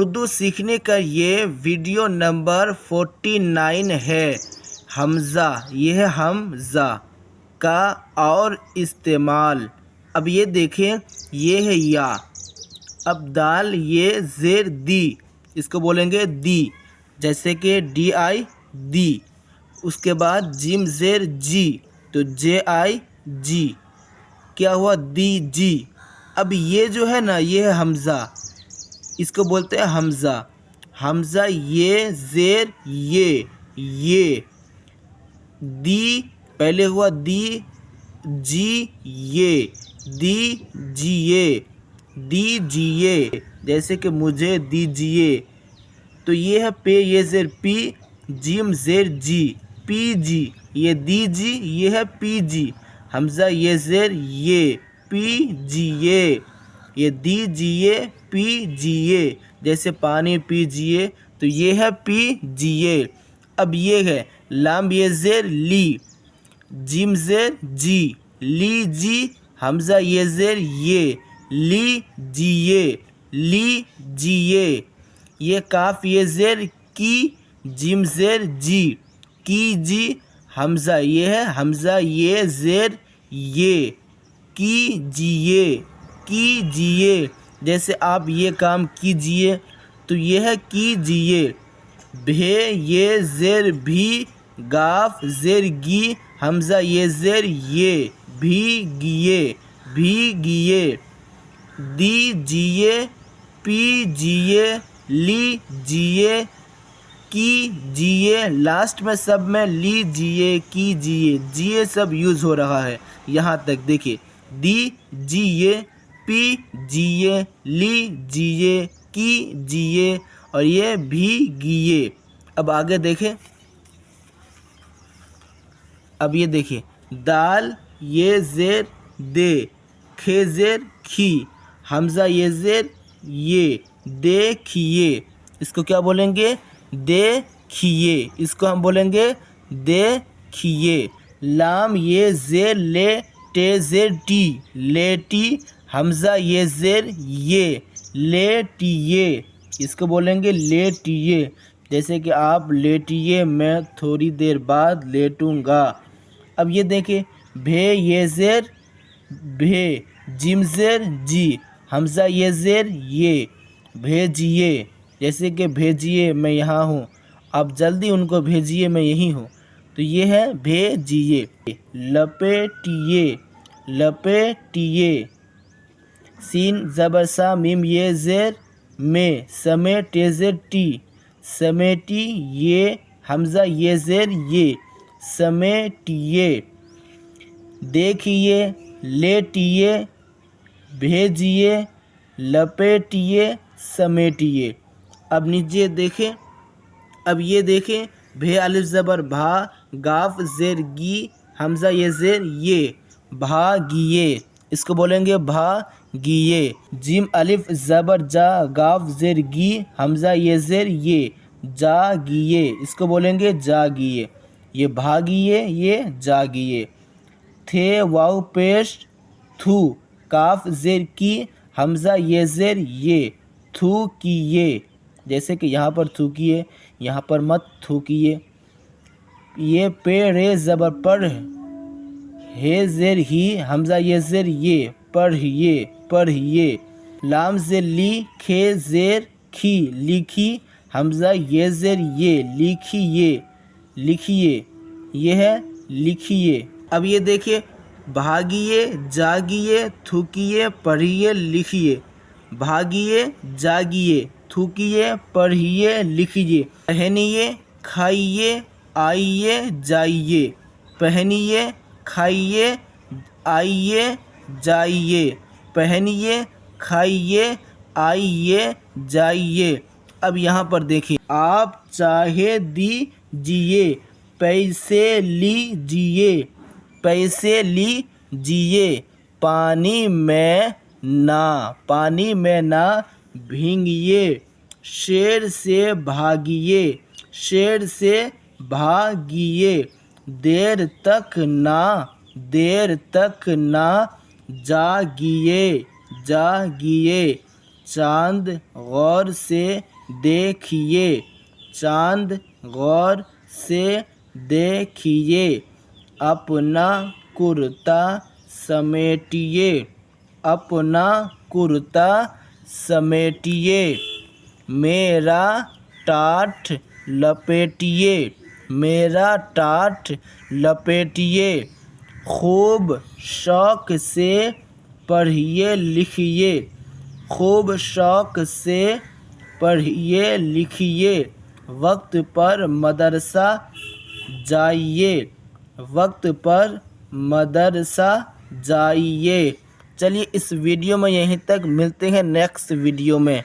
उर्दू सीखने का ये वीडियो नंबर 49 है। हमज़ा, यह हमज़ा का और इस्तेमाल। अब ये देखें, ये है या। अब दाल, ये ज़ेर दी, इसको बोलेंगे दी, जैसे कि डी आई दी। उसके बाद जिम ज़ेर जी, तो जे आई जी, क्या हुआ, दी जी। अब ये जो है ना, ये है हमज़ा, इसको बोलते हैं हमज़ा। हमज़ा, ये ज़ेर ये दी, पहले हुआ दी जी ये, दी दीजिए, जैसे कि मुझे दीजिए। तो ये है पे, ये ज़ेर पी, जिम ज़ेर जी, पी जी, ये दी जी, ये है पी जी। हमज़ा, ये ज़ेर ये, पी जी ये दीजिए, पीजिए, जैसे पानी पीजिए, तो ये है पीजिए। अब ये है लाम, ये ज़ेर ली, जिम ज़ेर जी, लीजी। हमज़ा, ये ज़ेर ये, लीजिए। ये काफ, ये ज़ेर की, जिम ज़ेर जी, कीजी। हमज़ा, ये है हमज़ा, ये ज़ेर ये, कीजिए, जैसे आप ये काम कीजिए, तो ये है कीजिए। भे, ये ज़ेर भी, गाफ ज़ेर गी, हमज़ा, ये ज़ेर ये, भीगिए। दीजिए, पीजिए, लीजिए, कीजिए। लास्ट में सब में लीजिए, कीजिए, जिए सब यूज़ हो रहा है। यहाँ तक देखिए, दीजिए, पीजिए, लीजिए, कीजिए, और ये भीगिए। अब आगे देखें, अब ये देखिए, दाल, ये ज़ेर दे, खे ज़ेर खी, हमज़ा, ये ज़ेर ये, देखिए, इसको क्या बोलेंगे, देखिए, इसको हम बोलेंगे देखिए। लाम, ये ज़ेर ले, टे ज़ेर टी, लेटी। हमज़ा, ये ज़ेर ये, लेटिए, इसको बोलेंगे लेटिए, जैसे कि आप लेटिए, मैं थोड़ी देर बाद लेटूंगा। अब ये देखें, भे, ये ज़ेर भे, जिम ज़ेर जी, हमज़ा, ये ज़ेर ये, भेजिए, जैसे कि भेजिए, मैं यहाँ हूँ, आप जल्दी उनको भेजिए, मैं यहीं हूँ, तो ये है भेजिए। लपेटिए, सीन ज़बर सा, मीम, ये ज़ेर में, समेटे ज़ेर टी, समेटी ये। हमज़ा, ये ज़ेर ये, समेटिए। देखिए, लेटिए, भेजिए, लपेटिए, समेटिए। अब नीचे देखें, अब ये देखें, भे अलिफ ज़बर भा, गाफ ज़ेर गी, हमज़ा, ये ज़ेर ये, भागिए, इसको बोलेंगे भागिए। जिम अलिफ ज़बर जा, गाफ ज़ेर गी, हमज़ा, ये ज़ेर ये, जागिए, इसको बोलेंगे जागिए। ये भागिए, ये जागिए। थे, वाव पेश, थू, काफ ज़ेर की, हमज़ा, ये ज़ेर ये, थूकिए, जैसे कि यहाँ पर थूकिए, यहाँ पर मत थूकिए। ये पे, रे ज़बर पर, हे ज़ेर ही, हमज़ा, ये ज़ेर ये, पढ़िए। लाम ज़ेर ली, खे ज़ेर खी, लिखी, हमज़ा, ये ज़ेर ये, लिखिए, ये है लिखिए। अब ये देखिए, भागिए, जागिए, थूकिए, पढ़िए, लिखिए। भागिए, जागिए, थूकिए, पढ़िए, लिखिए। पहनिए, खाइए, आइए, जाइए। पहनिए, खाइए, आइए, जाइए। पहनिए, खाइए, आइए, जाइए। अब यहाँ पर देखिए, आप चाहे दीजिए, पैसे लीजिए, पानी में ना भीगिए। शेर से भागिए, देर तक ना जागिए, चांद गौर से देखिए, चांद गौर से देखिए। अपना कुर्ता समेटिए, अपना कुर्ता समेटिए। मेरा टाट लपेटिए, मेरा टाट लपेटिए। खूब शौक से पढ़िए लिखिए, खूब शौक से पढ़िए लिखिए। वक्त पर मदरसा जाइए, वक्त पर मदरसा जाइए। चलिए इस वीडियो में यहीं तक, मिलते हैं नेक्स्ट वीडियो में।